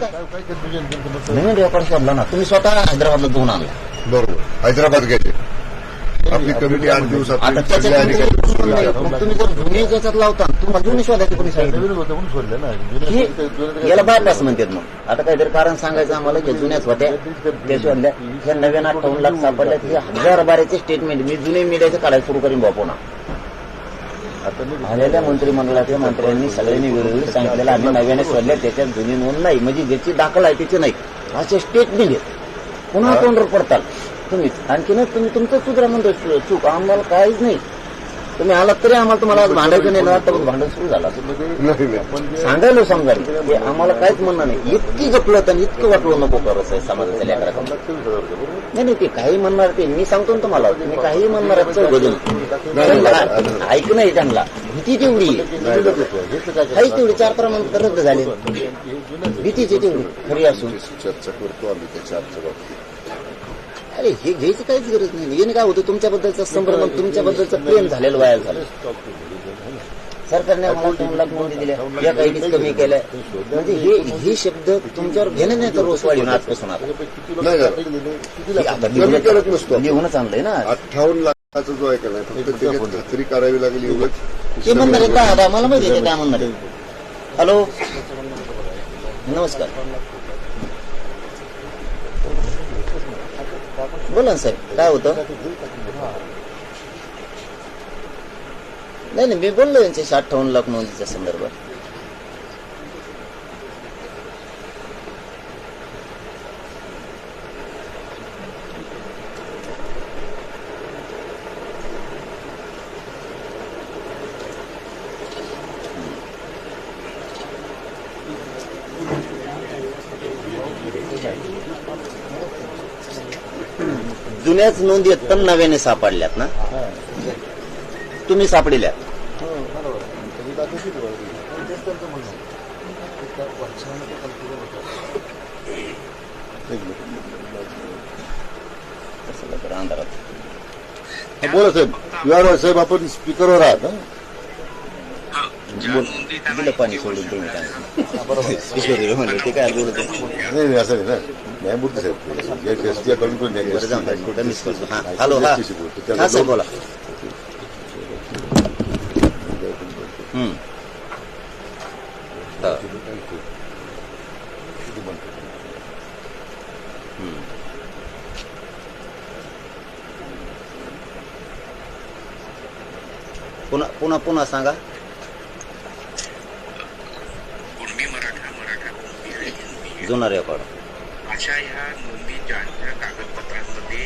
काय नवीन रेकॉर्ड शोधला ना तुम्ही स्वतः हैदराबादला जाऊन आणला. बरोबर, हैदराबाद गेले. आपली कमिटी 8 दिवसात आता त्याच्यात तुम्ही जर जुनी याच्यात लावता तुम्हाला जुनी शोधायची कोणी सांगितलं याला बायपास म्हणतात. मग आता काहीतरी कारण सांगायचं आम्हाला की जुन्याच होत्या त्या शोधल्या ह्या नव्यानं 58 लाख सापडल्या हे 1000 बाराचे स्टेटमेंट मी जुने मीडियाचं काढायला सुरू करीन बापू ना. आलेल्या मंत्रिमंडळाच्या मंत्र्यांनी सगळ्यांनी वेळोवेळी सांगितलेलं आम्ही नव्याने शोधल्या त्याच्यात जुनी नोंद नाही म्हणजे ज्याची दाखल आहे त्याची नाही असे स्टेटमेंट आहेत. पुन्हा तोंडवर पडताल तुम्हीच आणखीनच तुम्ही तुमचं सुद्धा म्हणतो चूक आम्हाला काहीच नाही. तुम्ही आलात तरी आम्हाला तुम्हाला भांडायचं नाही ना तर भांडण सुरू झालं सांगायला समजायला आम्हाला काहीच म्हणणं नाही. इतकी जपलं आणि इतकं वाटलं नको करत आहे समाजाच्या लेकराकडे. नाही ते काही म्हणणार ते मी सांगतो ना तुम्हाला तुम्ही काही म्हणणार बदल ऐक नाही त्यांना भीती तेवढी काही तेवढी 4 प्रमाणात रद्द झाले भीतीची तेवढी खरी असून चर्चा करतो आम्ही त्याच्या अरे हे घ्यायची काहीच गरज नाही. याने काय होतं तुमच्याबद्दलचा संभ्रम तुमच्याबद्दलचं प्रेम झालेलं वाया झालं. सरकारने आम्हाला 2 लाख नोंदी दिल्या या काही कमी केल्या म्हणजे हे शब्द तुमच्यावर घेणं नाही तर रोज वाढीन आजपासून आता लिहूनच आणलंय ना. 58 लाखाचा जो आहे का नाही फक्त त्याच्यात खात्री करावी लागली एवढंच ते म्हणणार आहे का मला माहिती आहे काय म्हणणार आहे. हॅलो नमस्कार बोला ना साहेब काय होतं. नाही मी बोललो यांच्याशी 58 लाख नोंदीच्या संदर्भात. जुन्याच नोंदी आहेत पण नव्याने सापडल्यात ना तुम्ही सापडिल्यात. अंधारात बोला साहेब विहार साहेब आपण स्पीकरवर आहात. दिलं पाणी सोडून तुम्ही काय म्हणलं ते काय बोलत नाही असं नाही ना न्यायमूर्ती साहेब कडून मिस करतो. हा हॅलो हा साहेब बोला. पुन्हा पुन्हा सांगा. जुना रेकॉर्ड अशा ह्या नोंदी ज्या कागदपत्रांमध्ये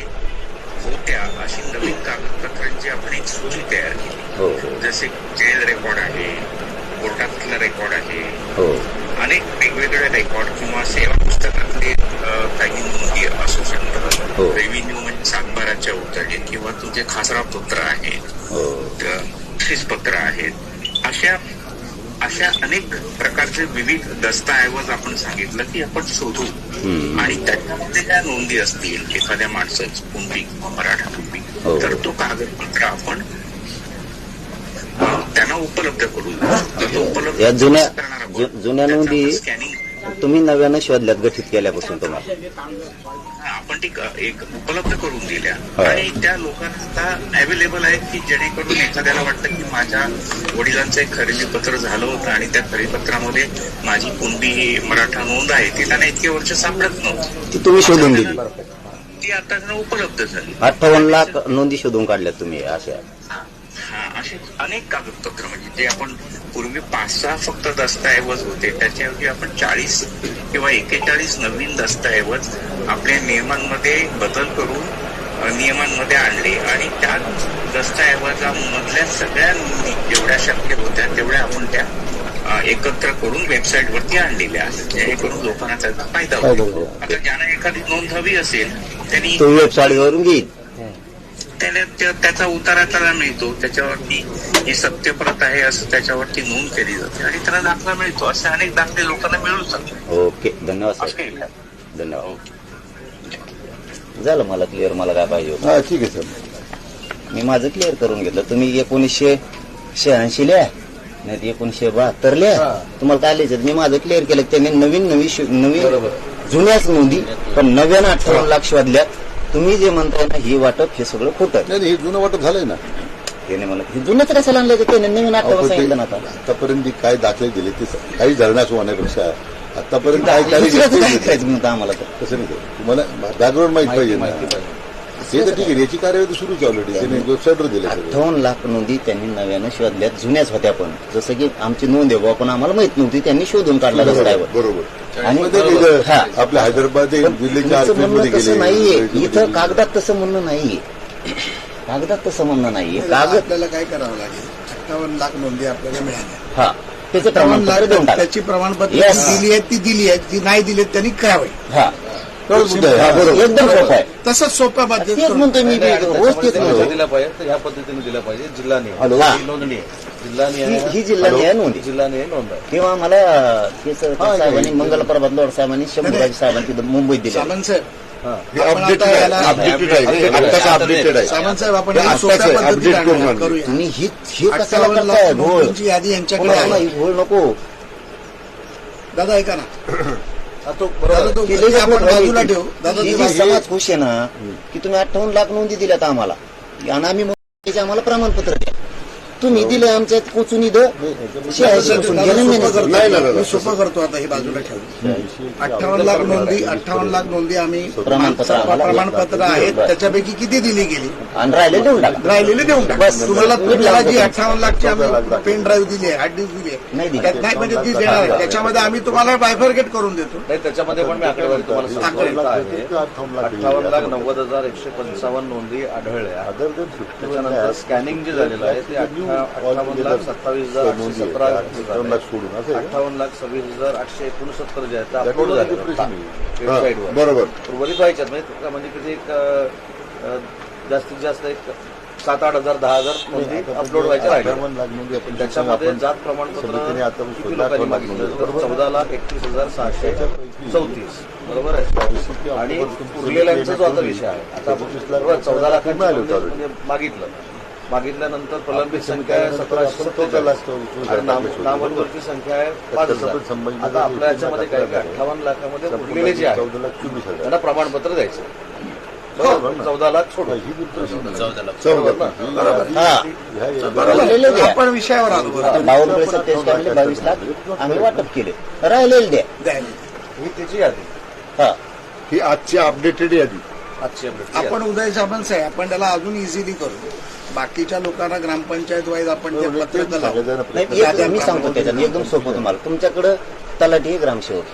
होत्या अशी नवीन कागदपत्रांची आपण एक सूची तयार केली. जसे जेल रेकॉर्ड आहे कोर्टातला रेकॉर्ड आहे अनेक वेगवेगळे रेकॉर्ड किंवा सेवा पुस्तकातले काही नोंदी असू शकतात. रेव्हेन्यू म्हणजे सातबाराच्या उतरणे किंवा तुझे खासरा पत्र आहेत पत्र आहेत अशा अनेक प्रकारचे विविध दस्तऐवज आपण सांगितलं की आपण शोधू आणि त्याच्यामध्ये ज्या नोंदी असतील एखाद्या माणसाची कुणबी किंवा मराठा कुणबी तर तो कागदपत्र आपण त्यांना उपलब्ध करू. जुन्या नोंदी स्कॅनिंग तुम्ही नव्यानं शोधल्यात गठीत केल्यापासून तुम्हाला आपण ती एक उपलब्ध करून दिल्या आणि त्या लोकांना अवेलेबल आहेत की जेणेकरून एखाद्याला वाटतं की माझ्या वडिलांचं एक खरेदी पत्र झालं होतं आणि त्या खरेदी पत्रामध्ये माझी कुणबी मराठा नोंद आहे ती त्यांना इतके वर्ष सापडत नव्हती ती तुम्ही शोधून दिली ती आता त्यांना उपलब्ध झाली. 58 लाख नोंदी शोधून काढल्यात तुम्ही अशा असे अनेक कागदपत्र म्हणजे जे आपण पूर्वी 5-6 फक्त दस्तऐवज होते त्याच्याऐवजी आपण 40 किंवा 41 नवीन दस्तऐवज आपल्या नियमांमध्ये बदल करून नियमांमध्ये आणले आणि त्या दस्तऐवजामधल्या सगळ्या नोंदी जेवढ्या शक्य होत्या तेवढ्या आपण त्या एकत्र करून वेबसाईटवरती आणलेल्या आहेत जेणेकरून लोकांना त्याचा फायदा होतो. आता ज्यांना एखादी नोंद हवी असेल त्यांनी वेबसाईटवरून घेईल त्याचा उतारा त्याला मिळतो त्याच्यावरती ही सत्यप्रत आहे असं त्याच्यावरती नोंद केली जाते आणि त्याला दाखला मिळतो. असे अनेक दाखले लोकांना मिळू शकतात. ओके धन्यवाद धन्यवाद. झालं मला क्लिअर मला काय पाहिजे होतं. ठीक आहे सर मी माझं क्लिअर करून घेतलं. तुम्ही 1986 लिहा नाही 1972ल्या तुम्हाला काय लिहायचं मी माझं क्लिअर केलं त्यांनी नवीन जुन्याच नोंदी पण नव्यानं 58 लाख शोधल्या. तुम्ही जे म्हणताय ना ही वाटप हे सगळं खोटं नाही हे जुनं वाटप झालंय ना. त्याने मला हे जुनंच कशाला आणलं त्याने नवीन 58 सांगितलं ना आता. आतापर्यंत जे काय दाखले दिले ते काही धरण्यास होण्यापेक्षा आतापर्यंत काय दुसऱ्याचं काय करायचं म्हणतं आम्हाला तर. तसं नाही तुम्हाला बॅकग्राऊंड माहिती पाहिजे ना. ते तर ठीक आहे याची कार्यवाही सुरू ऑलरेडी त्यांनी वेबसाईटवर दिले 58 लाख नोंदी त्यांनी नव्यानं शोधल्यात. जुन्याच होत्या पण जसं की आमची नोंद आहे पण आम्हाला माहित नव्हती त्यांनी शोधून काढला रस्त्यावर. बरोबर. आणि आपल्या हैदराबाद दिल्लीच्या तुमचं म्हणणं आर्थिकमध्ये तसं नाहीये इथं कागदात तसं म्हणणं नाहीये. कागदात तसं म्हणणं नाहीये. कागद आपल्याला काय करावं लागेल 58 लाख नोंदी आपल्याला मिळाल्या. हा त्याचं 58 प्रमाणपत्र देऊन लाख टाका. त्याची प्रमाणपत्र Yes. दिली आहेत ती दिली आहेत जी नाही दिली त्यांनी करावी. हा हा, बरोबर. एकदम सोपं आहे. तसंच सोप्या पद्धतीत तेच म्हणतोय मी रोज तेच म्हणतोय. दिला पाहिजे तर ह्या पद्धतीने दिला पाहिजे. जिल्हा हॅलो. निहाय नोंदणी आहे. जिल्हा ही जिल्हा न्याय नोंदी जिल्हा निहाय नोंद आहे. तेव्हा मला साहेबांनी मंगलप्रभात लोड साहेबांनी शंभूराज साहेबांनी तिथं मुंबईत दिले. सामंत साहेब हे अपडेटेड आहे. आत्ताच अपडेटेड आहे. सामंत साहेब आपण ते हे आत्ताच सोप्या आहे. पद्धतीत अपडेट करून आणूया, आणलं. करूया. तुम्ही ही कशाला 58 करताय लाख घोळ नोंदींची यादी यांच्याकडे कोणाला आहे. ही घोळ नको. दादा ऐका ना हा, तो दादा बरोबर तो की लई आपण जपत बाजूला राहिली. ठेवू दादा ही ते जी समाज खुश आहे ना की तुम्ही 58 लाख नोंदी दिल्यात आम्हाला आणि आम्ही त्याचे आम्हाला प्रमाणपत्र द्या. तुम्ही दिलं आमच्यात कोचून इथं 86 पासून गेलं नाही. मी सोपं करतो आता हे बाजूला ठेवू. 58 लाख नोंदी आम्ही प्रमाणपत्र आम्हाला प्रमाणपत्र आहेत त्याच्यापैकी किती दिली गेली आणि राहिले देऊन टाका. राहिलेले देऊन टाका. बस. तुम्हाला जी 58 लाखची आम्ही पेन ड्राईव्ह दिली आहे हार्ड डिस्क दिली नाही आहे दिली. त्यात नाही म्हणजे ती देणार आहे त्याच्यामध्ये आम्ही तुम्हाला बायफर्गेट करून देतो. नाही त्याच्यामध्ये पण मी आकडेवारी तुम्हाला सांगतो. इथं आहे 58,90,155 नोंदी आढळल्या. त्याच्यानंतर स्कॅनिंग जे झालेलं आहे ते 58,27,817 सोडून असं आहे. 58,26,869 जे आहेत ते अपलोड झाले वेबसाईटवर. बरोबर. उर्वरित व्हायच्यात म्हणजे किती एक जास्तीत जास्त एक 7,000, 8,000, 10,000 नोंदी अपलोड व्हायच्या राहिल्या. 58 लाख नोंदी आपण त्याच्यामध्ये जात प्रमाणपत्र समितीने आता किती लोकांनी मागितलं तर 14,31,634 बरोबर आहे. आणि उरलेल्यांचा जो आता विषय आहे आता बरोबर 14 लाखांची म्हणजे मागितल्यानंतर प्रलंबित संख्या आहे 1,777 आणि नामंजूरची संख्या आहे 5,000. आता आपल्या याच्यामध्ये काय 58 लाखामध्ये उरलेले जे आहेत 14,24,000 त्यांना प्रमाणपत्र द्यायचं. बरोबर 14 लाख सोडून राहिलेले द्या. आपण विषयावर आलो बरोबर. आता 22 लाख आम्ही वाटप केले. राहिलेले द्या. द्यायला. ही त्याची यादी हा ही आजची अपडेटेड यादी. आजची अपडेट. आपण उदय सामंत साहेब आपण त्याला अजून इझिली करू. बाकीच्या लोकांना ग्रामपंचायत वाईज आपण ते पत्रक लावू. नाही एक मी सांगतो त्याच्यात एकदम सोपं तुम्हाला. तुमच्याकडं तलाठी ग्रामसेवक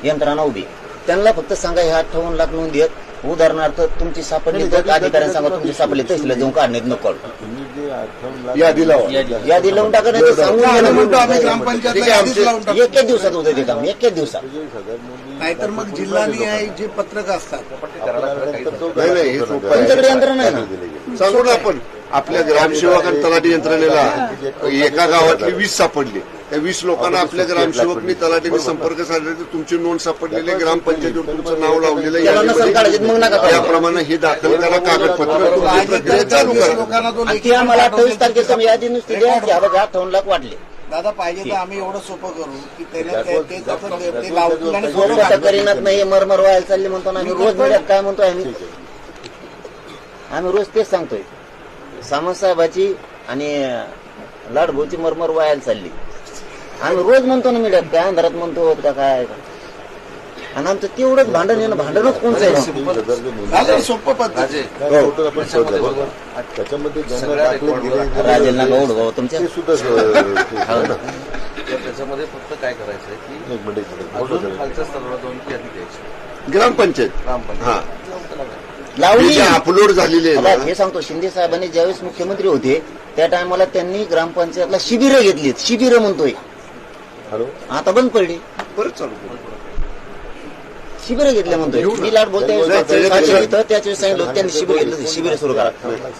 यंत्रणा उभी त्यांना फक्त सांगा ह्या 58 लाख नोंदी आहेत. उदाहरणार्थ तुमची सापडली तर अधिकाऱ्यांना सांगा तुमची सापडली तहसीलला जाऊन काढण्यात नको. तुम्ही जे 58 लाख यादी लावा. यादी लावून टाका नाही तर सांगून आम्ही म्हणतो द्या. आम्ही ग्रामपंचायतला यादीच लावून टाकू. एका दिवसात होतं ते काम. एका दिवसात. नाहीतर मग जिल्हानिहाय जे पत्रक असतात नाही हे सोपं आहे. तुमच्याकडे यंत्रणा आहे ना. सांगू ना आपण आपल्या ग्रामसेवक आणि तलाठी यंत्रणेला एका गावातली 20 सापडली. त्या 20 लोकांना आपल्या ग्रामसेवकनी तलाठीने संपर्क साधला तर तुमची नोंद सापडलेली ग्रामपंचायतीवर तुमचं नाव लावलेलं त्याला नसेल काढायचं मग नका काढू. त्याप्रमाणे हे दाखल करा कागदपत्र तुमची प्रक्रिया चालू करा. लोकांना तो आणि लेखी ती आम्हाला 28 तारखेचं यादी नुसती द्या की हा बघा 58 लाख वाढले. दादा पाहिजे तर आम्ही एवढं सोपं करू की त्याने ते लावतील आणि फोटो सोपं टाकतील. करीनात नाही मरमर व्हायला चालले म्हणतो ना आम्ही रोज मिळत काय म्हणतोय आम्ही रोज तेच सांगतोय. सामंत साहेबाची आणि लाडभोची मरमर व्हायला चालली. आम्ही रोज म्हणतो ना मीडियात काय अंधारात म्हणतो का काय आणि आमचं तेवढंच भांडण आहे ना. भांडणच कोणचं आहे. दादा सोपं पद्धत टोटल आपण शोधलं बरोबर. त्याच्यामध्ये ज्यांना दाखले दिले राजेंना गौड भाऊ तुमच्या ते सुद्धा तर त्याच्यामध्ये फक्त काय करायचंय की एक मिनिट अजून खालच्या स्तरावर जाऊन ती यादी द्यायची ग्रामपंचायत ग्रामपंचायत. हा लावली. जे अपलोड झालेले आहे आता ना हे सांगतो शिंदे साहेबांनी ज्यावेळेस मुख्यमंत्री होते त्या टायमाला त्यांनी ग्रामपंचायतला शिबिरं घेतलीत. शिबिरं म्हणतोय हॅलो आता बंद पडली. परत चालू शिबिरं घेतले म्हणतोय. मी लाट बोलते त्याच सांगितलं होतं त्यांनी शिबिर घेतलं शिबिर सुरू करा.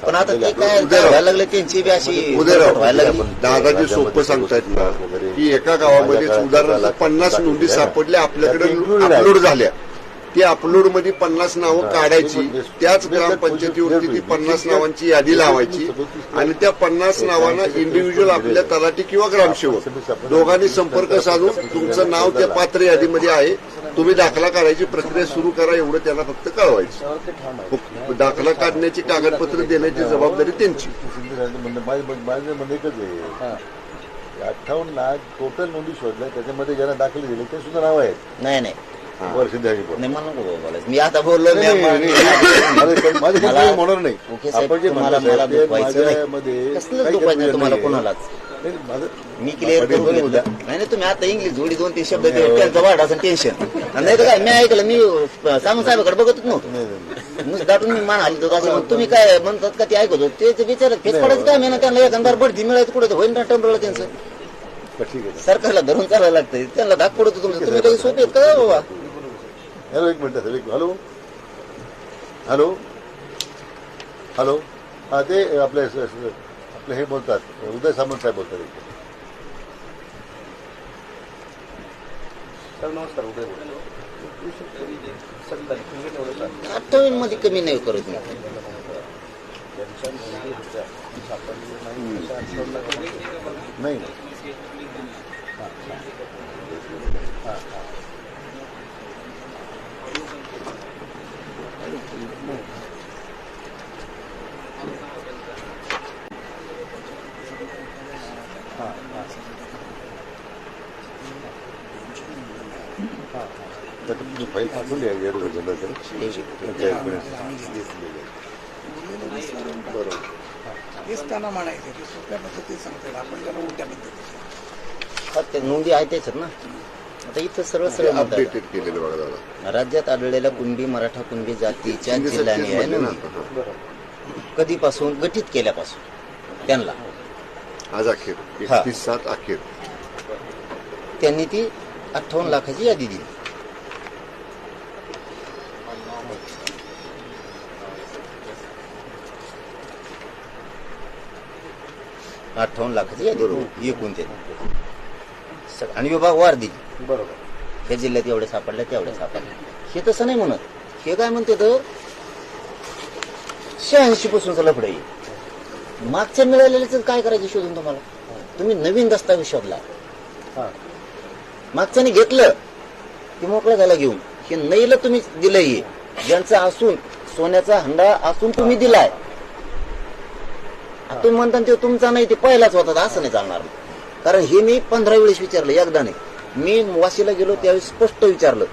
पण आता ते काय व्हायला लागले त्यांची बी अशी उदयराव व्हायला लागली. दादाजी सोपं सांगतायत ना की एका गावामध्ये उदाहरणार्थ 50 नोंदी सापडल्या आपल्याकडे अपलोड झाल्या ती अपलोडमध्ये 50 नावं काढायची, त्याच ग्रामपंचायतीवरती ती 50 नावांची यादी लावायची आणि त्या 50 नावांना इंडिव्हिज्युअल आपल्या तलाठी किंवा ग्रामसेवक दोघांनी संपर्क साधून तुमचं नाव त्या पात्र यादीमध्ये आहे, तुम्ही दाखला काढायची प्रक्रिया सुरू करा, एवढं त्याला फक्त कळवायचं. दाखला काढण्याची कागदपत्र देण्याची जबाबदारी त्यांची. माझं म्हणणं एकच आहे, 58 लाख टोटल नोंदी शोधल्या, त्याच्यामध्ये ज्यांना दाखले दिले ते सुद्धा नाव आहेत. नाही नाही वर्षांची नाही, मला नको बोलायचं. मी आता बोललो माझं होणार नाही. ओके साहेब, आपण जे तुम्हाला मला दुखवायचं नाही, कसलं दुखवायचं नाही तुम्हाला कोणालाच. मी क्लिअर करून बघितलं. नाही तुम्ही आता इंग्लिश जोडी 2-3 शब्द त्यांचा वाढ असं टेन्शन नाही तर काय. मी ऐकलं, मी सामंत साहेबाकडे बघतच नव्हतो, नुसतं दाटून मी मान हलतो असं. मग तुम्ही काय म्हणतात का ते ऐकत होतो, ते विचार फेस पडायचं काय ना, त्यांना एखादा बढती मिळायचं कुठे होईल ना टंबरला त्यांचं. सरकारला धरून चालायला लागतंय, त्यांना धाक पडतो तुमचं. तुम्ही काही सोपे आहेत का बाबा? हॅलो, एक मिनिट. हॅलो हॅलो हॅलो हा, ते आपले हे बोलतात, उदय सामंत साहेब बोलतात. नमस्कार. उदय 28 मध्ये कमी नाही करत मी. नाही तुम्ही फाईल पाठवली आहे बरोबर. हेच त्यांना म्हणायचं, ते सोप्या पद्धतीत सांगतात, आपण त्याला उलट्या पद्धतीत. ते नोंदी आहे त्याच्यात ना. आता इथं सर्व सरळ अपडेटेड केलेलं बघा दादा. राज्यात आढळलेल्या कुणबी मराठा कुणबी जातीच्या जिल्ह्याने आहे ना, कधीपासून गठीत केल्यापासून त्यांना आज अखेर 31/7 अखेर त्यांनी ती 58 लाखाची यादी दिली. $58 लाखाची यादी दिली एकूण त्यांनी, आणि विभाग वार दिली. बरोबर. हे जिल्ह्यात एवढे सापडले तेवढे सापडले. हे तसं नाही म्हणत. हे काय म्हणते तर 86 पासूनचं लफडं आहे. मागच्या मिळालेल्याच काय करायचं शोधून तुम्हाला? तुम्ही नवीन दस्तावेज शोधला, मागच्याने घेतलं ते मोकळं झाला घेऊन. हे नईला तुम्ही दिलंय, ज्यांचं असून सोन्याचा हंडा असून तुम्ही दिलाय. तुम्ही म्हणता ते तुमचा नाही, ते पहिलाच होता, असं नाही चालणार. कारण हे मी 15 वेळेस विचारलं, एकदा नाही. मी वाशीला गेलो त्यावेळेस स्पष्ट विचारलं.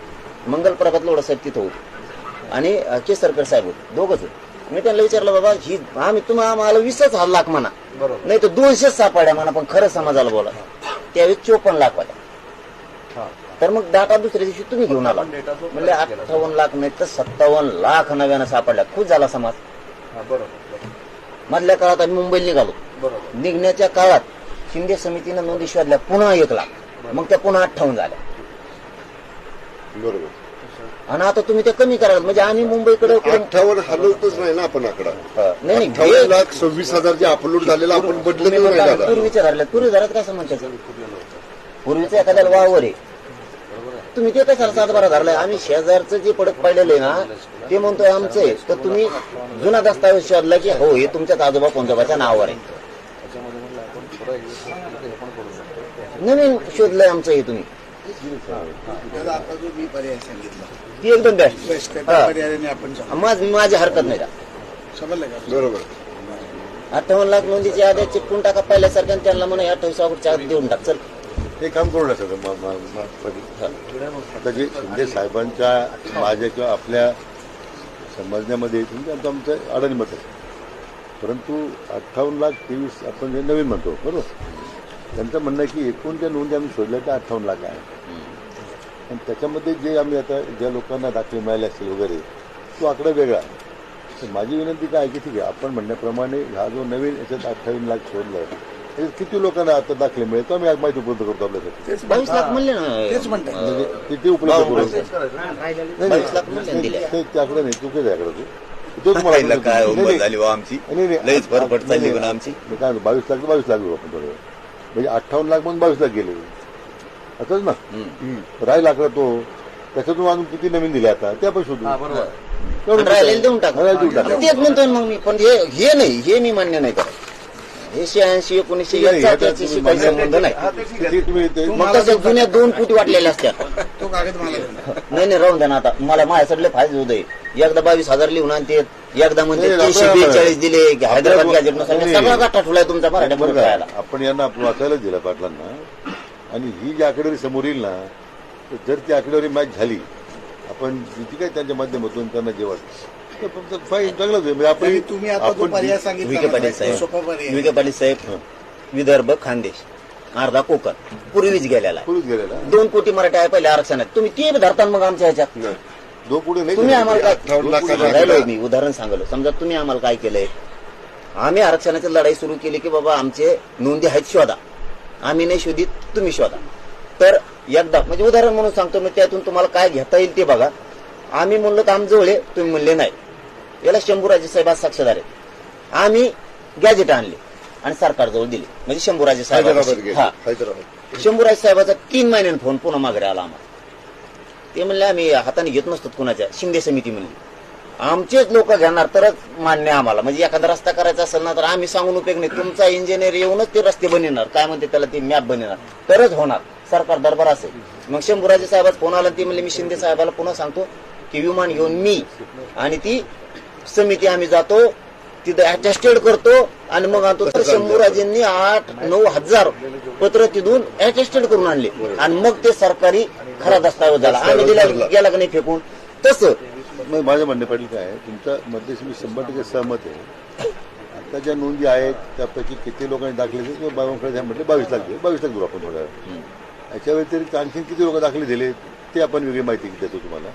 मंगल प्रभात लोढा साहेब तिथं होते आणि केसरकर साहेब होते, दोघंच. मी त्यांना विचारलं, बाबा ही आम्हाला 20 लाख म्हणा, नाही तर 200 सापड्या म्हणा, पण खरं समाजाला बोला. त्यावेळेस 54 लाख वाट्या. तर मग डाटा दुसऱ्या दिवशी तुम्ही घेऊन आला. म्हणजे 58 लाख नाही तर 57 लाख नव्यानं सापडल्या. खुश झाला समाज. मधल्या काळात आम्ही मुंबईला निघालो. निघण्याच्या काळात शिंदे समितीनं नोंदी शोधल्या पुन्हा 1 लाख, मग त्या पुन्हा 58 झाल्या. बरोबर. आणि आता तुम्ही ते कमी कराल म्हणजे आम्ही मुंबईकडे 58 हलवतच नाही ना आपण आकडा. नाही 58,26,000 जे अपलोड झालेलं आपण बदलत नाही दादा. पूर्वीच्या धरल्यात. पूर्वी धरात काय समजायचं? पूर्वीचं एखाद्याला वावर आहे, तुम्ही ते कशाला 7-12 धरलाय? आम्ही शेजारचं जे पडत पाहिलेलं आहे ना, ते म्हणतोय आमचं आहे. तर तुम्ही जुना दस्तावेज शोधला की हो हे तुमच्याच आजोबा कोणत्या नावावर आहे. नवीन शोधलंय आमचं हे तुम्ही. त्याचा आता जो मी पर्याय सांगितला ती एकदम बेस्ट. त्या पर्यायाने आपण माझी हरकत नाही. बरोबर. 58 लाख नोंदीची याद्या चिटकून टाका पहिल्यासारख्या, त्यांना म्हणा 28 ऑगस्टच्या आत देऊन टाक. चल हे काम करू नका. आता जे शिंदे साहेबांच्या माझ्या किंवा आपल्या समजण्यामध्ये आमचं अडाणी मत आहे. परंतु 58,23,000 आपण जे नवीन म्हणतो बरोबर, त्यांचं म्हणणं आहे की एकूण ज्या नोंदी आम्ही शोधल्या त्या 58 लाख आहे. पण त्याच्यामध्ये जे आम्ही आता ज्या लोकांना दाखले मिळाले असतील वगैरे तो आकडा वेगळा. तर माझी विनंती काय आहे की ठीक आहे, आपण म्हणण्याप्रमाणे हा जो नवीन याच्यात 28 लाख शोधला त्याच्यात किती लोकांना आता दाखले मिळेल तो आम्ही माहिती उपलब्ध करतो आपल्यासाठी. 22 लाख म्हणले ना, तेच म्हणतात. म्हणजे किती उपलब्ध करू. 22 लाख म्हणले दिले. ते आकडा नाही, चुकीच आहे आकडा तो तुम्हाला काय झाली आमची लईच फरफट चालली पण आमची. मी काय 22 लाख 22 लाख आपण बरोबर, म्हणजे 58 लाख म्हणून 22 लाख गेले असंच ना. राहील आकडा तो त्याच्यातून अजून किती नवीन दिले आता ते आपण शोधू. हा बरोबर तेवढं राहिलेलं देऊन टाका. राहिलेलं देऊन टाका. तेच म्हणतोय मग मी, पण हे नाही, हे मी मान्य नाही करत. हे 86 1900 नाही, याचा याचा त्याच्याशी तुम्ही काही मान्य संबंध नाही. हा, ते ठीक आहे. ते तुम्ही ते- मग तसं जुन्या 2 फुटी वाटलेल्या असतात. तो कागद मला देऊ. नाही राहून द्या ना आता. मला माझ्याकडले फायदे होते. एकदा 22,000 लिहून आणते, एकदा म्हणते नाही, 342 दिले, हैदराबाद आपल्या- गॅजेटनुसार नाही. सगळा गाठा ठुलाय तुमचा मराठ्या बरं बरोबर का? राहायला. आपण यांना आपण वाचायला दिलं पाटलांना, आणि ही जी आकडेवारी समोर येईल ना, तर जर ती आकडेवारी मॅच झाली, आपण जी काय त्यांच्या माध्यमातून त्यांना जेवण तर फक्त फाईन चांगलंच आहे. म्हणजे आणि तुम्ही आता जो पर्याय विखे सांगितला पाटील ना, तो साहेब, सोपा पर्याय विखे पाटील साहेब, विदर्भ खानदेश अर्धा कोकण पूर्वीच गेलेला आहे. पुरुष गेलेला 2 कोटी मराठी आहे पहिल्या आरक्षणात. तुम्ही ते धरता मग आमच्या ह्याच्यात. दो पुढे नाही तुम्ही गेले. आम्हाला काय 58 लाखाला राहिलोय मी उदाहरण सांगलो. समजा तुम्ही आम्हाला काय केलंय, आम्ही आरक्षणाची लढाई सुरू केली की बाबा आमचे नोंदी आहेत शोधा, आम्ही नाही शोधित, तुम्ही शोधा. तर एकदा म्हणजे उदाहरण म्हणून सांगतो मी, त्यातून तुम्हाला काय घेता येईल ते बघा. आम्ही म्हणलो तर आमजवळ आहे, तुम्ही म्हणले नाही. याला शंभूराजे साहेब आज साक्षीदार आहेत. आम्ही गॅजेट आणले आणि सरकारजवळ दिले, म्हणजे शंभूराजे हैदराबाद साहेब. गेले. हा, हैदराबाद शंभूराज साहेबाचा 3 महिन्याने फोन पुन्हा माघारी आला आम्हाला. ते म्हणले आम्ही हाताने घेत नसतो कुणाच्या, शिंदे समिती म्हणली आमचेच लोक घेणार तरच मान्य आम्हाला. म्हणजे एखादा रस्ता करायचा असेल ना तर आम्ही सांगून उपयोग नाही, तुमचा इंजिनियर येऊनच ते रस्ते बनवणार, काय म्हणते त्याला ते मॅप बनवणार, तरच होणार. सरकार दरबार असेल. मग शंभूराजे साहेबात फोन आला, ते म्हणले मी शिंदे साहेबाला पुन्हा सांगतो की विमान घेऊन मी आणि ती समिती आम्ही जातो, तिथं अटेस्टेड करतो आणि मग आणतो. तर शंभूराजेंनी 8-9 हजार पत्र तिथून अटेस्टेड करून आणले आणि मग ते सरकारी खरा दस्तावेज झाला. आम्ही दिला गेला का नाही फेकून. तसं नाही, माझं म्हणणे पाटील काय आहे, तुमच्या मध्येशी मी 100% सहमत आहे. आता ज्या नोंदी आहेत त्यापैकी किती लोकांनी दाखले दिले, बाबांकडे म्हटले 22 लाख दिले, 22 लाख देऊ आपण थोड्या वेळ. याच्या व्यतिरिक्त आणखी किती लोक दाखले दिले ते आपण वेगळी माहिती देतो तुम्हाला,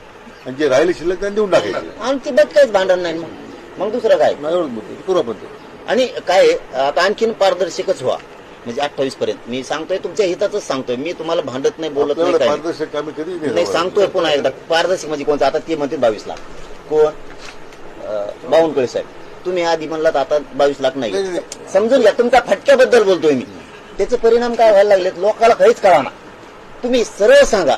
आणि जे राहिले शिल्लक त्यांनी देऊन टाकायचे. आणि ती बघ काहीच भांडण नाही. मग दुसरं काय. नाही एवढंच मुद्दे करू आपण ते. आणि काय आता आणखीन पारदर्शकच व्हा, म्हणजे 28 पर्यंत. मी सांगतोय तुमच्या हिताच सांगतोय, मी तुम्हाला भांडत नाही, बोलत नाही, आपल्याला काय नाही. पारदर्शक आम्ही कधी नाही. सांगतोय पुन्हा एकदा पारदर्शक म्हणजे कोणतं. आता ते म्हणते 22 लाख. कोण? बावनकुळे साहेब. तुम्ही आधी म्हणलात आता 22 लाख नाही. नाही. समजून घ्या, तुमच्या फटक्याबद्दल बोलतोय मी. त्याचे परिणाम काय व्हायला लागलेत लोकांना काहीच कळाना. तुम्ही सरळ सांगा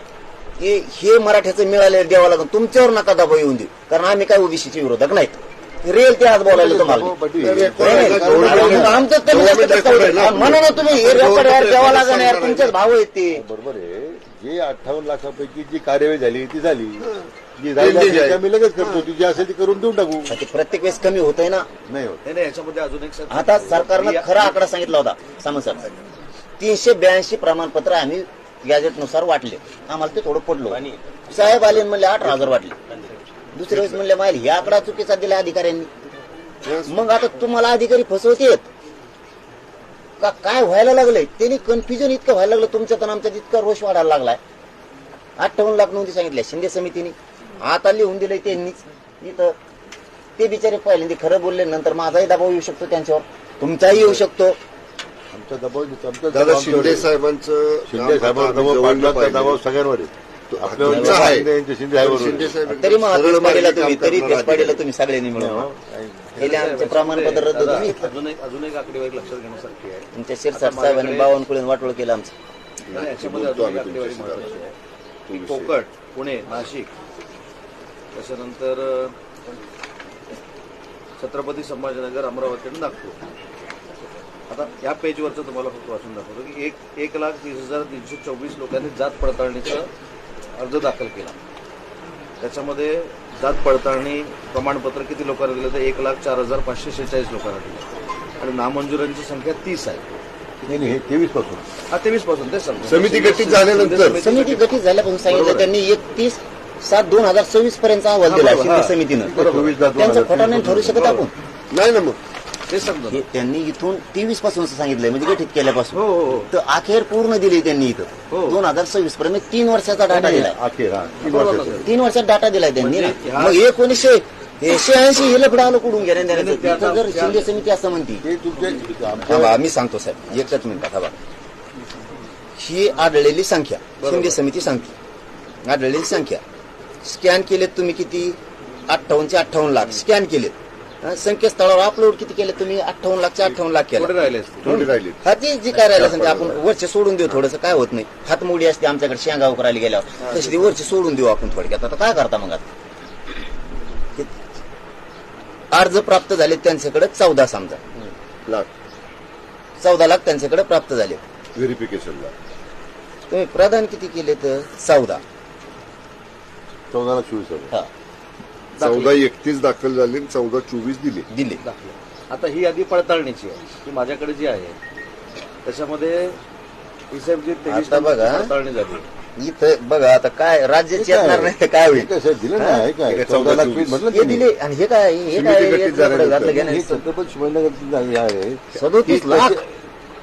की हे मराठ्याचं मिळाले द्यावं लागेल, तुमच्यावर नका दबाव येऊन देऊ, कारण आम्ही काय ओबीसीचे विरोधक नाहीत. रेल ते आज बोलायला तुम्हाला आमचं कमी जास्त म्हणून ना तुम्ही हे रेकॉर्ड यार द्यावं लागेल यार, तुमचेच भाव आहेत ते. बरोबर आहे. जे 58 लाखापैकी जी कार्यवाही झाली ती झाली, जी राहिली असेल ती आम्ही लगेच करतो, ती जी असेल ती करून देऊन टाकू. ते प्रत्येक वेळेस कमी होतंय ना. नाही होत. नाही नाही, याच्यामध्ये अजून एक सर- आता सरकारनं खरा आकडा सांगितला होता सामंत साहेब, 382 प्रमाणपत्र आम्ही गॅजेटनुसार वाटले. आम्हाला ते थोडं पडलो. साहेब आले म्हणले 18,000 वाटले. दुसऱ्या वेळेस म्हणले माहिती हे आकडा चुकीचा दिला अधिकाऱ्यांनी. मग आता तुम्हाला अधिकारी फसवतेत का काय व्हायला लागलंय. त्यांनी कन्फ्युजन इतकं व्हायला लागलं तुमच्यात आणि आमच्यात इतका रोष वाढायला लागलाय. 58 लाख नोंदी सांगितल्या शिंदे समितीने, आता लिहून दिलंय त्यांनीच इथं. ते बिचारे पहिल्यांदा खरं बोलले, नंतर माझाही दबाव येऊ शकतो त्यांच्यावर, तुमचाही येऊ शकतो. आमचा दबाव दादा शिंदे साहेबांचं शिंदे साहेबांचा दबाव, पाटलांचा दबाव सगळ्यांवर आहे. आपल्यावर तुमचा आहे. शिंदे आहे शिंदे साहेब तरी मग सरळ तेच पाडीला मार्गी तुम्ही, काम तरी करणारा तेच पाडीला अधिकारी. तुम्ही सगळ्यांनी मिळून गेले आमचे प्रमाणपत्र रद्द दादा, तुम्ही. अजून एक आकडेवारी लक्षात घेण्यासारखी आहे. तुमच्या शिरसाट साहेबांनी बावनकुळे वाटोळ केलं आमचं. नाही, याच्यामध्ये अजून एक आकडेवारी महत्वाची आहे की कोकण, पुणे, नाशिक, त्याच्यानंतर छत्रपती संभाजीनगर, अमरावती आणि नागपूर. आता या पेजवरचं तुम्हाला फक्त वाचून दाखवतो की 1,30,324 लोकांनी जात पडताळणीचा अर्ज दाखल केला. त्याच्यामध्ये जात पडताळणी प्रमाणपत्र किती लोकांना दिलं तर 1,04,546 लोकांना दिलं आणि नामंजुरांची संख्या 30 आहे. नाही हे 23 पासून. हा 23 पासून तेच सांगतो. समिती गठीत झाल्यानंतर. समिती गठीत झाल्यापासून सांगितलं त्यांनी 31/7/2024 पर्यंत अहवाल दिला शिंदे समितीनं. 24 जात त्यांचं खोटा नाही ठरू शकत आपण. नाही ना मग तेच सांगतो. हे त्यांनी इथून 23 पासून सांगितलंय, म्हणजे गठीत केल्यापासून. हो हो तर अखेर पूर्ण दिली त्यांनी इथं हो. 2026 पर्यंत 3 वर्षाचा डाटा दिलाय. अखेर हा 3 बरोबर. वर्षाचं. 3 वर्षात डाटा दिलाय त्यांनी ना. म्हणजे ह्या- मग 1986 हे लफडावलं कुठून नाही, घेण्यात त्या- इथं जर त्या- शिंदे समिती असं म्हणती. ते तुमच्या थांबा, मी सांगतो साहेब एकच मिनिटात. थांबा, ही आढळलेली संख्या शिंदे समिती सांगते. आढळलेली संख्या स्कॅन केलेत तुम्ही किती? 58 चे 58 लाख स्कॅन केलेत. संकेतस्थळावर अपलोड किती केले तुम्ही? 58 लाखचे 58 लाख केले. कुठे राहिले असते? थोडी राहिली. हा ती जी काय राहिलं असेल ते आपण वरचे सोडून देऊ. थोडंसं काय होत नाही. हातमोडी असते आमच्याकडे शेंगा उकरायला गेल्यावर, तशी ती वरची सोडून देऊ आपण थोडक्यात. आता काय करता मग? आता अर्ज प्राप्त झाले त्यांच्याकडे 14 समजा लाख 14 लाख त्यांच्याकडे प्राप्त झाले. व्हेरिफिकेशनला तुम्ही प्रदान किती केले? तर 14. 14,24,000. हा 14-31 दाखल झाले आणि 14-24 दिले. दिले. दाखले. आता ही यादी पडताळणीची आहे की माझ्याकडे जी आहे त्याच्यामध्ये ही साहेब जी 23 आता बघा. पडताळणी झाली. इथं बघा आता काय राज्याची येणार नाही काय होईल? हे काय साहेब दिलं ना? हे काय हे 14,24,000 म्हटलं हे त्यांनी. दिले आणि हे काय हे समिती काय गठीत झाल्यानंतर. घातलं हे छत्रपती शिवाजीनगरची जागा आहे. 37 लाख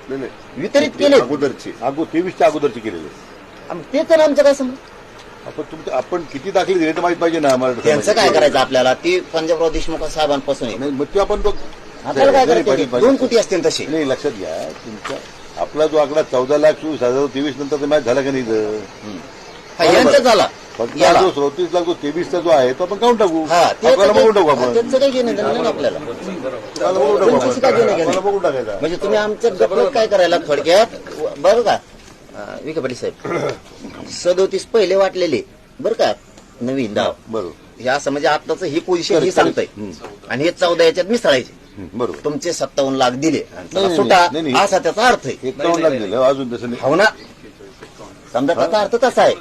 नाही, नाही. वितरित केले. अगोदरची 23च्या अगोदरची केलेली. ते तर आमचं काय समज. आपण किती दाखले दिले तर माहित पाहिजे ना आम्हाला. त्यांचं काय करायचं आपल्याला? ती पंजाबराव देशमुख साहेबांपासून आहे. नाही, मग ते आपण बघ. आपल्याला काय नाही, करायचं? पाहिजे. 2 कोटी असतील तसे. नाही, लक्षात घ्या तुमचा आपला जो आकडा 14,24,023 नंतर तर मॅच झाला का नाही इथं? हा यांचा झाला. फक्त याला. जो 34 लाख जो 23चा जो आहे तो आपण काढून टाकू. हा ते आपल्याला बघून टाकू आपण. त्यांचं काही घेणं देणं नाही आपल्याला. आपल्याला बघून टाकू तुमचं काय घेणं आपण. देणं? आपल्याला बघून टाकायचा. म्हणजे तुम्ही आमचं गप्पत काय करायला थोडक्यात बरं का विखे पाटील साहेब 37 पहिले वाटलेले बरं का नवीन डाव बरोबर. हे असं म्हणजे आताच ही पोझिशन ही सांगताय आणि हे 14 याच्यात मिसळायचे. बरोबर. तुमचे 57 लाख दिले आणि त्याला नाही, सुटा नाही, नाही. असा त्याचा अर्थ आहे. 51 लाख दिलं अजून तसं नाही. हो ना समजा त्याचा अर्थ तसा आहे.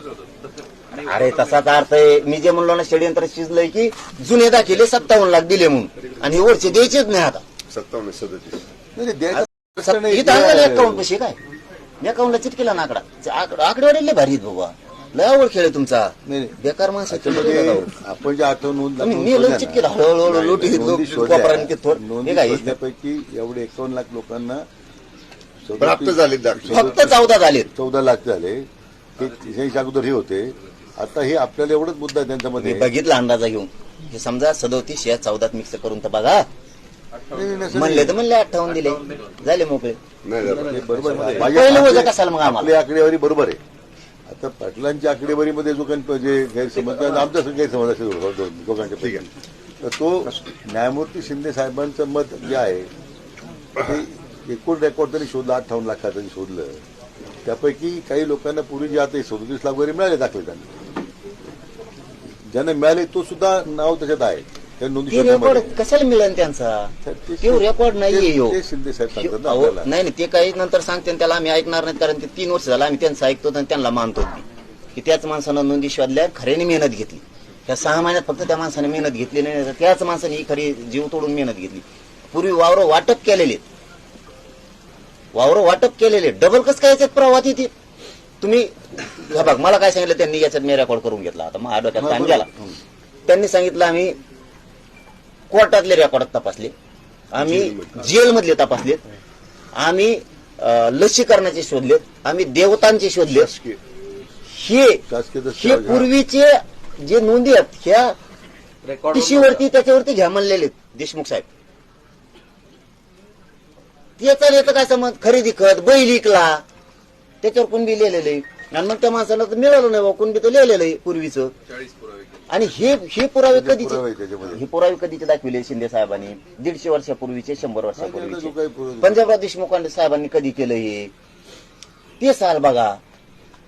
अरे तसाच अर्थ आहे. मी जे म्हणलो ना षडयंत्र शिजलंय की जुने दाखिले 57 लाख दिले म्हणून आणि हे वरचे द्यायचेच नाही आता. 57-37 नाही, नाही, द्यायचं प्रश्न नाही. इथं आणलं अकाउंट पैसे काय मी अकाउंटला चिटकेला ना आकडेवारी लय भारी आहेत बाबा. लय आवड खेळ आहे तुमचा. नाही, नाही. बेकार माणसं त्याच्यामध्ये आपण जे आठवून मी लय चिटकेला हळूहळू लोटी हे काय त्यापैकी एवढे 51 लाख लोकांना प्राप्त झाले दाखले. फक्त 14 झाले. 14 लाख झाले. ते 86 अगोदर हे होते. आता हे आपल्याला एवढंच मुद्दा आहे मी त्यांच्यामध्ये. बघितला अंदाजा घेऊन हे समजा 37 या 14 मिक्स करून तर बघा. नाही, नाही, असं म्हणले तर म्हणले 58 दिले झाले मोकळे. नाही झालं. नाही, बरोबर आहे. पहिलं वजन कशाला मग आम्हाला? आपली आकडेवारी बरोबर आहे. आता पाटलांच्या आकडेवारीमध्ये जो काही जे गैरसमज आमचा गैरसमज असेल दोघांच्या पैकी तर तो न्यायमूर्ती शिंदे साहेबांचं मत जे आहे ते एकूण रेकॉर्ड त्यांनी शोधलं 58 लाखाचं त्यांनी शोधलं. त्यापैकी काही लोकांना पूर्वी जे आता 37 लाख वगैरे मिळाले दाखले त्यांना ज्यांना मिळाले तो सुद्धा नाव त्याच्यात आहे त्या नोंदी ते रेकॉर्ड शोधण्यामध्ये. कशाला मिळेल त्यांचा? ते रेकॉर्ड नाहीये ह्यो. ते शिंदे साहेब सांगतात ना अहो, आपल्याला. नाही ते काही नंतर सांगते त्याला आम्ही ऐकणार नाही कारण ते 3 वर्ष झालं आम्ही त्यांचं ऐकतो आणि त्यांना मानतो की त्याच माणसानं नोंदी शोधल्या खऱ्याने मेहनत घेतली. त्या 6 महिन्यात फक्त त्या माणसाने मेहनत घेतली नाही तर त्याच माणसाने ही खरी जीव तोडून मेहनत घेतली. पूर्वी वावर वाटप केलेले डबल कस काय याच्यात प्रवाहात येते? तुम्ही हा बघ मला काय सांगितलं त्यांनी याच्यात मी रेकॉर्ड करून घेतला. आता मग डोक्यात ताण गेला. त्यांनी सांगितलं आम्ही कोर्टातले रेकॉर्ड तपासले, आम्ही जेलमधले तपासलेत, आम्ही लसीकरणाचे शोधलेत, आम्ही देवतांचे शोधलेत. हे पूर्वीचे जे नोंदी आहेत ह्या रेकॉर्ड टिशीवरती त्याच्यावरती घ्या म्हणलेले देशमुख साहेब. त्याचा याचं काय समज? खरेदी खत बैल विकला त्याच्यावर कुणबी लिहिलेलं आहे आणि मग त्या माणसाला तर मिळालं नाही बा कुणबी तर लिहिलेलं आहे पूर्वीचं. आणि हे पुरावे कधीचे? पुरावे त्याच्यामध्ये. हे पुरावे कधीचे दाखविले शिंदे साहेबांनी? 150 वर्षापूर्वीचे 100 वर्षापूर्वीचे. जो काही पुरावे- पंजाबराव देशमुख साहेबांनी कधी केलं हे ते साल बघा.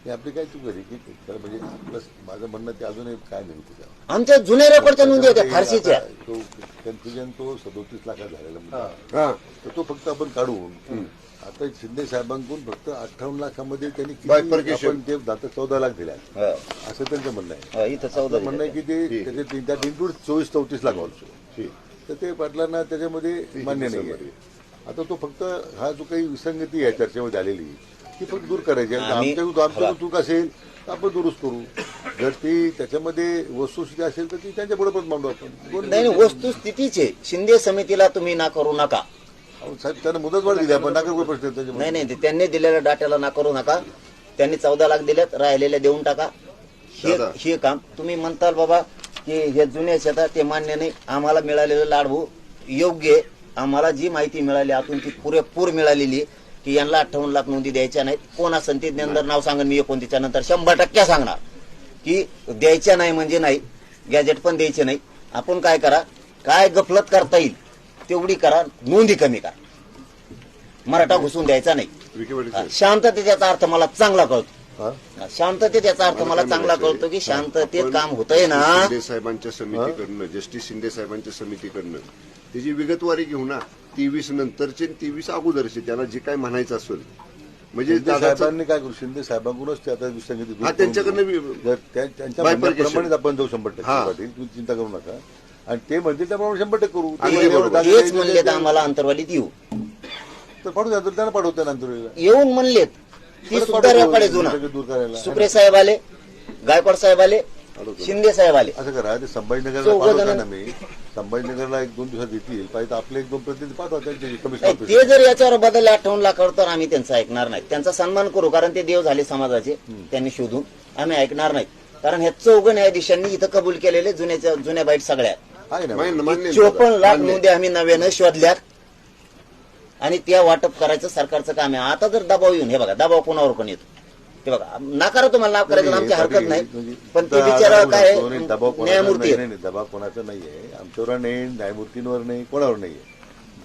हे आपली काय चूक झाली की खरं म्हणजे प्लस माझं म्हणणं ते अजूनही काय नाही त्याच्यावर. आमच्या जुन्या रेकॉर्डच्या नोंदी होत्या फारशीच्या. तो कन्फ्युजन तो 37 लाखात झालेला मुद्दा. हा तर तो फक्त आपण काढून आता शिंदे साहेबांकडून फक्त 58 लाखामध्ये त्यांनी किती Bifurcation. आपण ते आता 14 लाख दिल्या हो. असं त्यांचं म्हणणं आहे. इथं 14 म्हणणं आहे की ते त्याचे त्यात इन्क्लूड 24-34 लाख ऑल्सो. तर ते पाटलांना त्याच्यामध्ये मान्य नाही आहे. आता तो फक्त हा जो काही विसंगती आहे चर्चेमध्ये आलेली ती फक्त दूर करायची आहे. आमच्या चूक असेल तर आपण दुरुस्त करू. जर ती त्याच्यामध्ये वस्तुस्थिती असेल तर ती त्यांच्या बरोबर मांडू आपण. नाही वस्तुस्थितीचे शिंदे समितीला तुम्ही ना करू नका. अहो, साहेब त्यांना मुदतवाढ दिली आपण नागरिक प्रश्न आहे त्याच्यामध्ये. नाही ते त्यांनी दिलेल्या डाट्याला ना करू नका. त्यांनी 14 लाख दिलेत राहिलेल्या देऊन टाका. हे काम तुम्ही म्हणताल बाबा की हे जुन्या शेतात ते मान्य नाही. आम्हाला मिळालेलं लाडू योग्य आहे. आम्हाला जी माहिती मिळाली आतून ती पुरेपूर मिळालेली की यांना 58 लाख नोंदी द्यायच्या नाहीत. कोण असेल ते ज्ञानदार नाव सांगेन मी 29 नंतर 100% सांगणार की द्यायच्या नाही म्हणजे नाही. गॅजेट पण द्यायचे नाही. आपण काय करा काय गफलत करता येईल तेवढी करा, नोंदी कमी करा, मराठा घुसून द्यायचा नाही. विखे पाटील हा, साहेब, शांततेचा अर्थ मला चांगला कळतो. हा? शांततेचा अर्थ मला चांगला कळतो की शांततेत काम होतंय ना. शिंदे साहेबांच्या समितीकडनं, जस्टिस शिंदे साहेबांच्या समितीकडनं त्याची विगतवारी घेऊ ना. 23 नंतरचे 23 अगोदरचे, त्यांना जे काय म्हणायचं असेल म्हणजे शिंदे दादाचं- साहेबांनी काय करू, शिंदे साहेबांकडूनच ते आता सांगितलं हा, त्यांच्याकडनं त्यांच्या Bifurcation. म्हणण्याप्रमाणेच आपण जाऊ 100%. हा. पाटील तुम्ही चिंता करू नका. आणि ते म्हणतील त्याप्रमाणे 100% करू. अगदी ते बरोबर. दादा हेच म्हणले तर आम्हाला अंतर्वालीत येऊ, तर पाठवू द्या, त्यांना पाठवत्या नंतर येऊन म्हणलेत. ती सुद्धा रेकॉर्ड जुना. दूर करायला सुप्रे साहेब आले, गायकवाड साहेब आले, शिंदे साहेब आले. असं करा, ते संभाजीनगरला चौघं पाठवता जण- ना. मी संभाजीनगरला 1-2 दिवसात येतील पाहिजे तर आपले 1-2 प्रतिनिधी पाठवा त्यांचे नाही, कमिशनर ते जर याच्यावर बदल आठवण लाखावर तर आम्ही त्यांचं ऐकणार नाही. त्यांचा सन्मान करू, कारण ते देव झाले समाजाचे, त्यांनी शोधून. आम्ही ऐकणार नाही, कारण ह्या 4 न्यायाधीशांनी इथं कबूल केलेले जुन्या बाईट सगळ्या आहे ना. मान्य आहे, 54 लाख मान्य आहे. नोंदी आम्ही नव्यानं शोधल्यात आणि त्या वाटप करायचं सरकारचं काम आहे. आता जर दबाव येऊन, हे बघा दबाव कोणावर पण येतो, ते बघा नाकारा तुम्हाला नाव करायचं आमची हरकत नाही, पण ते बिचारा काय न्यायमूर्ती आहेत. नाही, दबाव कोणाचा नाहीये, आमच्यावर नाही, न्यायमूर्तींवर नाही, कोणावर नाहीये.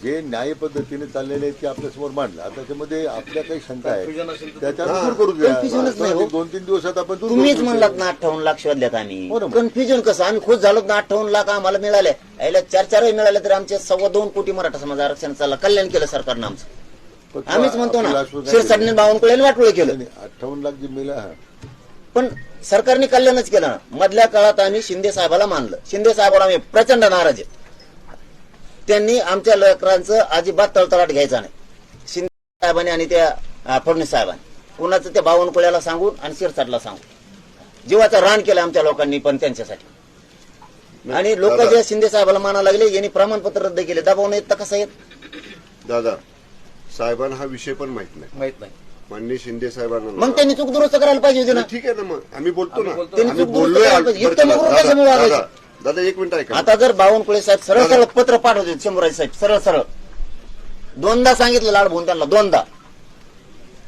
जे न्याय पद्धतीने चाललेले आहेत ते आपल्यासमोर मांडलं. आता त्याच्यामध्ये आपल्या काही शंका Confusion आहेत असेल तर त्याच्यावर दूर करू द्या. Confusionच नाही हो. 2-3 दिवसात आपण दूर तुम्हीच करू म्हणलात शकतो. ना 58 लाख शोधल्यात आम्ही. बरोबर. कन्फ्युजन कसं, आम्ही खुश झालो ना 58 लाख आम्हाला मिळाले. याला 4 मिळाले तर आमचे 2.25 कोटी मराठा समाज आरक्षण चाललं, कल्याण केलं सरकारनं आमचं. पण आम्हीच म्हणतो ना, आपल्याला असं काय शिरसाटने बावनकुळेने वाटोळं केलं, नाही, 58 लाख जे मिळालं. हा. पण सरकारने कल्याणच केलं ना. मधल्या काळात आम्ही शिंदे साहेबाला मानलं, शिंदे साहेबाला आम्ही प्रचंड नाराज आहे. त्यांनी आमच्या लेकरांचं अजिबात तळतळाट घ्यायचा नाही. शिंदे साहेबांनी आणि त्या फडणवीस साहेबांनी कुणाचं त्या बावनकुळ्याला सांगून आणि शिरसाटला सांगून जीवाचं रान केलं आमच्या लोकांनी पण त्यांच्यासाठी. आणि लोक जे शिंदे साहेबाला मानायला लागले, यांनी प्रमाणपत्र रद्द केले. दबाव नाही तर कसं येत. दादा साहेबांना हा विषय पण माहित नाही, माहित नाही. माननीय शिंदे साहेबांना मग त्यांनी चूक दुरुस्त करायला पाहिजे होती ना. ठीक आहे ना, मग आम्ही बोलतो ना. त्यांनी आम्ही चूक बोललोय. दुरुस्त करायला पाहिजे. बरं इतकं का, मग दादा, कशामुळे वागायचं? दादा, दादा एक मिनिट ऐका. आता जर बावनकुळे साहेब सरळ सरळ पत्र पाठवते शंभूराज साहेब, सरळ सरळ 2दा सांगितलं लाड भाऊन त्यांना 2दा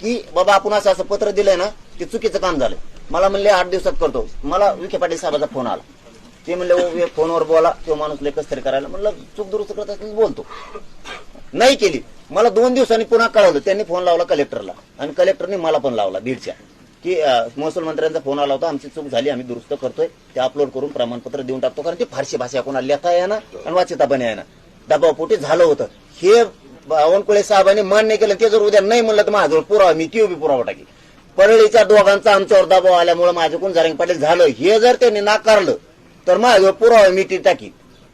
की बाबा आपण असं पत्र दिलंय ना, ते चुकीचं काम झालंय. मला म्हणले 8 दिवसात करतो. मला विखे पाटील साहेबाचा फोन आला, ते म्हणले फोनवर बोला, तो माणूस लेखच तरी करायला. म्हणलं चूक दुरुस्त करत असताना बोलतो, नाही केली. मला 2 दिवसांनी पुन्हा कळवलं. त्यांनी फोन लावला कलेक्टरला आणि कलेक्टरने मला पण लावला बीडच्या, की महसूल मंत्र्यांचा फोन आला होता, आमची चूक झाली, आम्ही दुरुस्त करतोय, ते अपलोड करून प्रमाणपत्र देऊन टाकतो. कारण ती फारशी भाषा कोणाला लिहिता येईना आणि वाचिता पण येईना. दबावपोटी झालं होतं हे बावनकुळे साहेबांनी मान्य केलं. ते जर उद्या नाही म्हणलं तर माझ्याजवळ पुरावा, मी टीओबी पुरावा टाकेल. परळीच्या दोघांचा आमच्यावर दबाव आल्यामुळे माझ्याकडून जरांगे पाटील झालं हे जर त्यांनी नाकारलं तर माझ्याजवळ पुरावा, मी ती टाकी.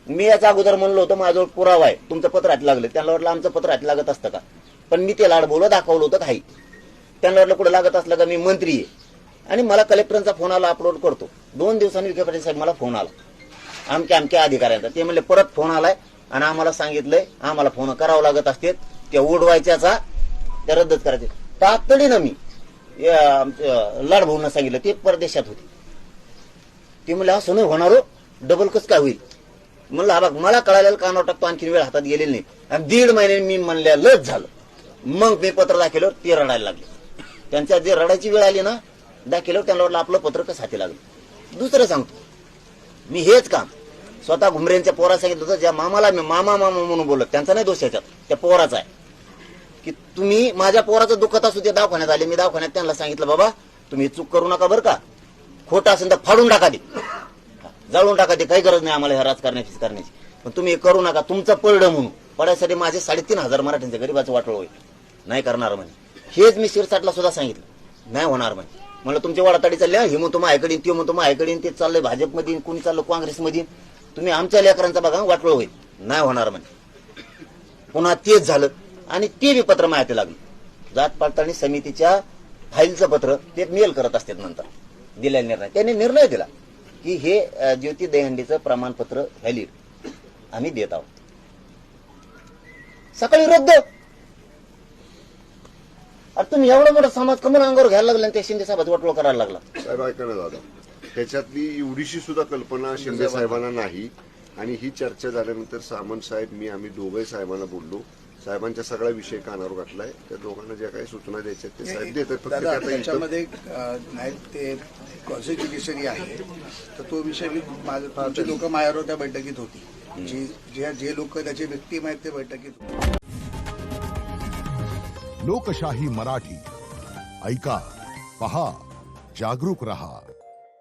मी याच्या अगोदर म्हणलो होतं माझ्याजवळ पुरावा आहे, तुमचं पत्र हाती लागलं. त्यांना वाटलं आमचं पत्र हाती लागत असतं का, पण मी ते लाड बोललं दाखवलं होतं काही. त्यांना वाटलं कुठं लागत असलं का मी मंत्री आहे. आणि मला कलेक्टरांचा फोन आला, अपलोड करतो. 2 दिवसांनी विखे पाटील साहेब मला फोन आला आमच्या अधिकाऱ्यांचा. ते म्हणले परत फोन आलाय आणि आम्हाला सांगितलंय आम्हाला फोन करावं लागत असते, त्या उडवायच्याचा त्या रद्दच करायचे. तातडीनं मी लाड भाऊंना सांगितलं, ते परदेशात होते. ते म्हणले असं नाही होणार हो, डबल कस काय होईल. म्हणलं हा बघ मला कळायला कानावर टाकतो, आणखी वेळ हातात गेलेली नाही. आणि 1.5 महिने मी म्हणल्यालंच झालं. मग मी पत्र दाखवलं, ते रडायला लागले. त्यांच्या जे रडायची वेळ आली ना, दाखवलं त्यांना वाटलं आपलं पत्र कसं हाती लागलं. दुसरं सांगतो, मी हेच काम स्वतः घुमरेंच्या पोरा सांगितलं होतं. ज्या मामाला मी मामा म्हणून बोलत, त्यांचा नाही दोष याच्यात, त्या पोराचा आहे. की तुम्ही माझ्या पोराचं दुखत असू ते दवाखान्यात आले, मी दवाखान्यात त्यांना सांगितलं बाबा तुम्ही चूक करू नका बरं का, खोटं असेल तर फाडून टाका ते, जाळून टाका ते, काही गरज नाही आम्हाला राजकारण्याची करण्याची, पण तुम्ही हे करू नका. तुमचं पडलं म्हणून पडायसाठी माझे 3,500 मराठ्यांच्या गरीबाचं वाटोळ होईल, नाही करणार म्हणे. हेच मी शिरसाटला सुद्धा सांगितलं, नाही होणार म्हणे. म्हणलं तुमच्या वाडाताडी चालल्या, हे म्हणतो माझ्याकडे, ते म्हणतो माझ्याकडे, ते चाललंय भाजपमध्ये, कोणी चाललं काँग्रेसमध्ये, तुम्ही आमच्या लेकरांचा बघा वाटोळ होईल, नाही होणार म्हणे. पुन्हा तेच झालं आणि ते बी पत्र माहिती लागलं. जात पडताळणी समितीच्या फाईलचं पत्र ते मेल करत असतात नंतर दिलेला निर्णय. त्यांनी निर्णय दिला की हे ज्योती दहीहंडीचं प्रमाणपत्र व्हॅलिड आम्ही देत आहोत. सकाळी रद्द. अरे तुम्ही एवढा मोठा समाज कमून अंगावर घ्यायला लागला आणि त्या शिंदे साहेबात वाटोळ करायला लागला. साहेब ऐका ना दादा, त्याच्यातली एवढीशी सुद्धा कल्पना शिंदे साहेबांना नाही. आणि ही चर्चा झाल्यानंतर सामंत साहेब, आम्ही दोघे साहेबांना बोललो. साहेबांच्या सगळा विषय कानावर घातलाय. त्या दोघांना ज्या काही सूचना द्यायच्या ते साहेब देतात. फक्त दादा, ते आता इथं त्याच्यामध्ये नाही ते कॉन्से ज्युडिशरी आहे, तर तो विषय मी तुमची लोक मायावर त्या बैठकीत होती. जे लोक त्याचे व्यक्तिम आहेत ते बैठकीत होते. लोकशाही मराठी ऐका, पहा, जागरूक रहा.